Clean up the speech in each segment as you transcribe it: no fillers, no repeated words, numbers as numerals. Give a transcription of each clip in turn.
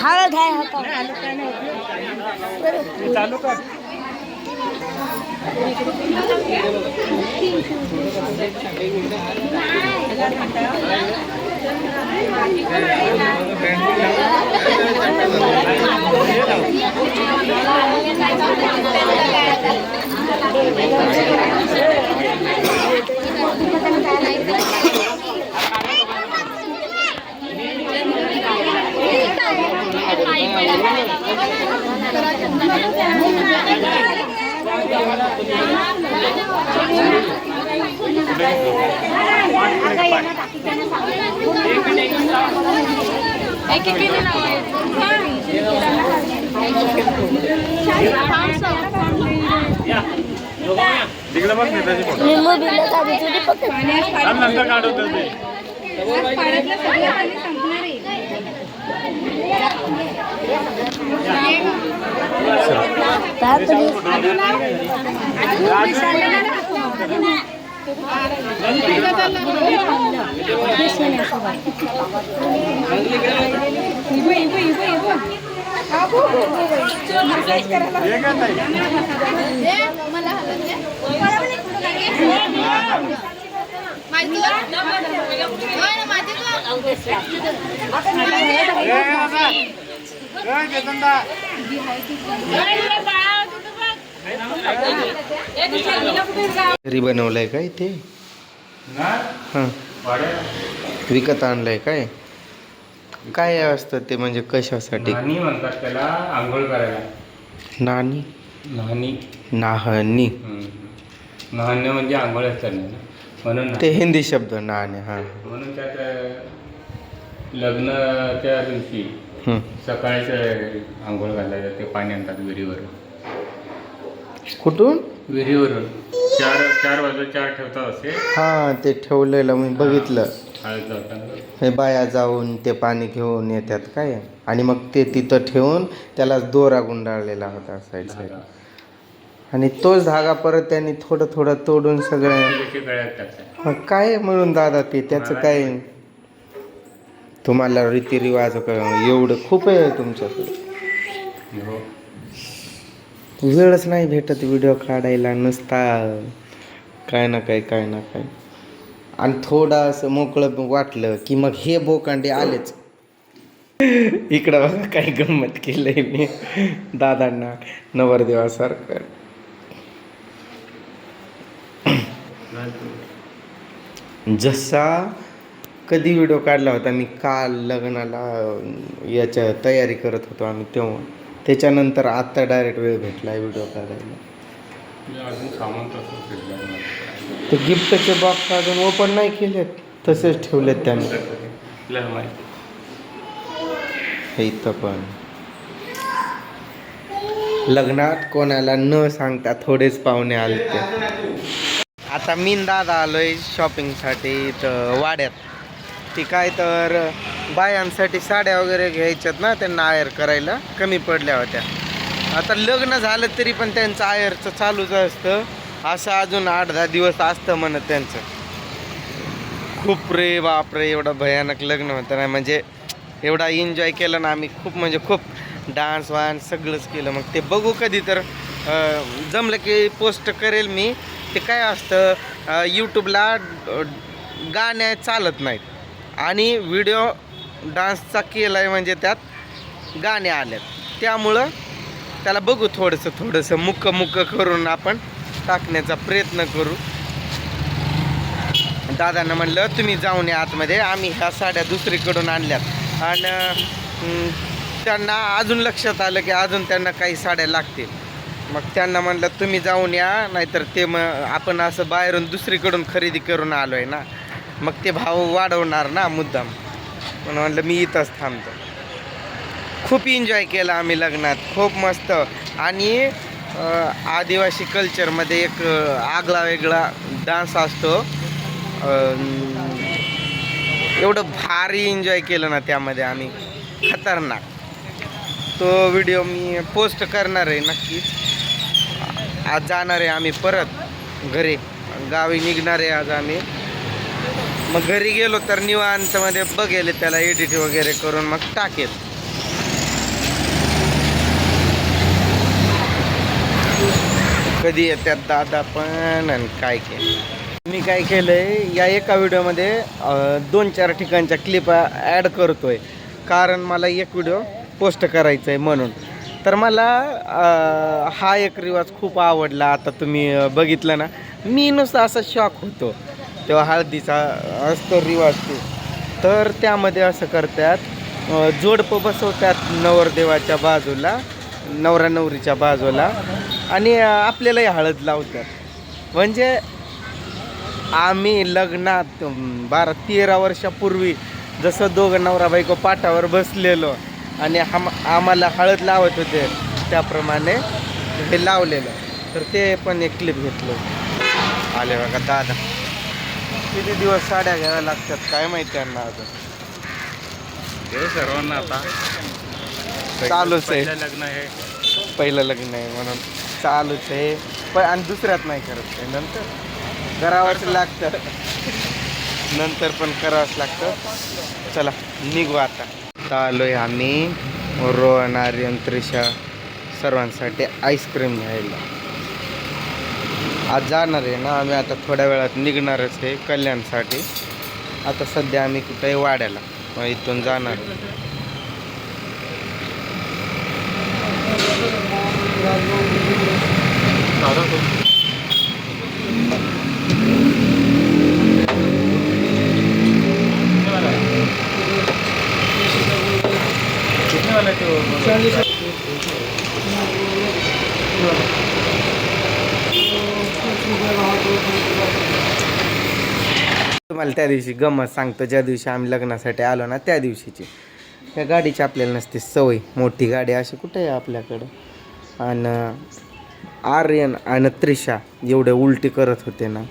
हळद आहे चालू कर घरी बनवलंय काय ते? विकत आणलंय काय? काय असतं ते, म्हणजे कशासाठी? नानी म्हणतात त्याला, आंघोळ करायला. नानी नानी नाहनी नाहण्य म्हणजे आंघोळ असतात म्हणून ते हिंदी शब्द नाणे. हा म्हणून त्यात लग्नाच्या दिवशी सकाळचं आंघोळ घालायचं. ते पाणी आणतात विहिरीवरून. कुठून? विहिरीवरून 4 वाजता 4 ठेवतात असे. हा ते ठेवलेलं मी बघितलं. हळद लावताना हे बाया जाऊन ते पाणी घेऊन येतात काय, आणि मग ते तिथं ठेवून त्याला दोरा गुंडाळलेला होता साईड. आणि तोच धागा परत त्यांनी थोडं थोडं तोडून सगळं काय म्हणून दादा ते त्याचं काय? तुम्हाला रीतिरिवाज एवढं खूप आहे तुमच्याकडे. वेळच नाही भेटत व्हिडिओ काढायला, नुसता काय ना काय काय ना काय. आणि थोडं असं मोकळं वाटलं की मग हे बोकांडे आलेच. इकडं बघा काय गंमत केलंय मी दादांना नवरदेवासारखं. जसा कधी व्हिडिओ काढला होता मी, काल लग्नाला याच्या तयारी करत होतो आम्ही तेव्हा. त्याच्यानंतर आत्ता डायरेक्ट वेळ भेटला आहे व्हिडिओ काढायला. ते गिफ्टचे बॉक्स अजून ओपन नाही केलेत, तसेच ठेवलेत त्यांनी. हे इथं पण लग्नात कोणाला न सांगता थोडेच पाहुणे आले ते. आता मी दादा आलोय शॉपिंगसाठी तर वाड्यात. ती काय तर बायांसाठी साड्या वगैरे घ्यायच्यात ना, त्यांना आयर करायला कमी पडल्या होत्या. आता लग्न झालं तरी पण त्यांचं आयरचं चालूच असतं. असं अजून 8-10 दिवस असतं म्हणत त्यांचं. खूप रे बापरे, एवढं भयानक लग्न होतं ना, म्हणजे एवढा एन्जॉय केलं ना आम्ही खूप, म्हणजे खूप डान्स वान्स सगळंच केलं. मग ते बघू कधी तर जमलं की पोस्ट करेल मी. ते काय असतं यूट्यूबला गाणे चालत नाहीत आणि व्हिडिओ डान्सचा केला आहे म्हणजे त्यात गाणे आलेत, त्यामुळं त्याला बघू थोडंसं मुक्क करून आपण टाकण्याचा प्रयत्न करू. दादांना म्हणलं तुम्ही जाऊन या आतमध्ये, आम्ही ह्या साड्या दुसरीकडून आणल्यात आणि त्यांना अजून लक्षात आलं की अजून त्यांना काही साड्या लागतील. मग त्यांना म्हणलं तुम्ही जाऊन या, नाहीतर ते मग आपण असं बाहेरून दुसरीकडून खरेदी करून आलो आहे ना, मग ते भाव वाढवणार ना मुद्दाम. म्हणून म्हणलं मी इथंच थांबतो. खूप एन्जॉय केला आम्ही लग्नात, खूप मस्त. आणि आदिवासी कल्चरमध्ये एक आगळा वेगळा डान्स असतो. एवढं भारी एन्जॉय केलं ना त्यामध्ये आम्ही, खतरनाक. तो व्हिडिओ मी पोस्ट करणार आहे नक्कीच. आज जाणार आहे आम्ही परत घरी, गावी निघणार आहे आज आम्ही. मग घरी गेलो तर निवांतमध्ये बघेल त्याला एडिट वगैरे करून मग टाकेल. कधी येतात दादा पण आणि काय केलं मी काय केलंय या एका व्हिडिओमध्ये 2-4 ठिकाणच्या क्लिप ॲड करतोय, कारण मला एक व्हिडिओ पोस्ट करायचा आहे म्हणून. तर मला हा एक रिवाज खूप आवडला. आता तुम्ही बघितलं ना, मी नुसतं असं शॉक होतो तेव्हा हळदीचा असतो रिवाज ते. तर त्यामध्ये असं करतात, जोडपं बसवतात नवरदेवाच्या बाजूला, नवरा नवरीच्या बाजूला, आणि आपल्यालाही हळद लावतात. म्हणजे आम्ही लग्नात 12-13 वर्षापूर्वी जसं दोघं नवरा बायको पाटावर बसलेलो आणि आम्हाला हळद लावत होते, त्याप्रमाणे हे लावलेलं. तर ते पण एक क्लिप घेतलं. आले बघा दादा. किती दिवस साड्या घ्याव्या लागतात काय माहिती त्यांना अजून. हे सर्वांना आता चालूच आहे. लग्न आहे, पहिलं लग्न आहे म्हणून चालूच आहे. पण आणि दुसऱ्यात नाही करत आहे, नंतर करावंच लागतं. नंतर पण करावंच लागतं. चला निघू आता. आलोय आम्ही रोहन, आर्यन, त्रिशा सर्वांसाठी आईस्क्रीम घ्यायला. आज जाणार आहे ना आम्ही, आता थोड्या वेळात निघणारच आहे कल्याणसाठी. आता सध्या आम्ही कुठे वाड्याला, मग इथून जाणार. तुम्हाला त्या दिवशी गंमत सांगतो, ज्या दिवशी आम्ही लग्नासाठी आलो ना त्या दिवशीची. त्या गाडीची आपल्याला नसते सवय, मोठी गाडी अशी कुठे आहे आपल्याकडं. आणि आर्यन आणि त्रिशा एवढे उलटी करत होते ना,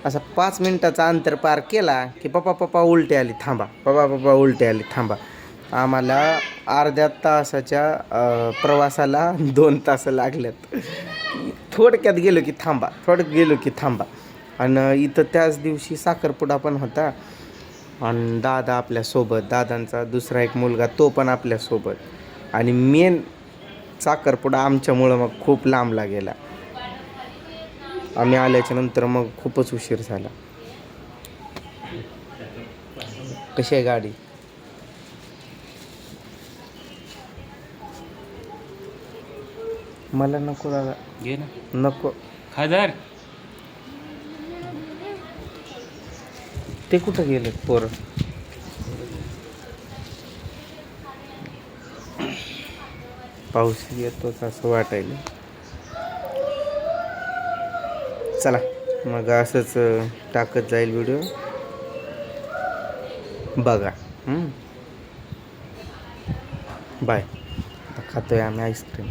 असा 5 मिनिटाचा अंतर पार केला की पप्पा उलटी आली थांबा, पप्पा उलटी आली थांबा. आम्हाला अर्ध्या तासाच्या प्रवासाला 2 तास लागल्यात. थोडक्यात गेलो की थांबा, थोडक्यात गेलो की थांबा. आणि इथं त्याच दिवशी साखरपुडा पण होता, आणि दादा आपल्यासोबत, दादांचा दुसरा एक मुलगा तो पण आपल्यासोबत. आणि मेन साखरपुडा आमच्यामुळं मग खूप लांबला गेला. आम्ही आल्याच्या नंतर मग खूपच उशीर झाला. कशी आहे गाडी? मला नको दादा, घे ना, नको. खासदार. ते कुठं गेले पोरं? पाऊस येतोच असं वाटायला. चला मग असंच टाकत जाईल व्हिडिओ, बघा. बाय. आता खातोय आम्ही आईस्क्रीम.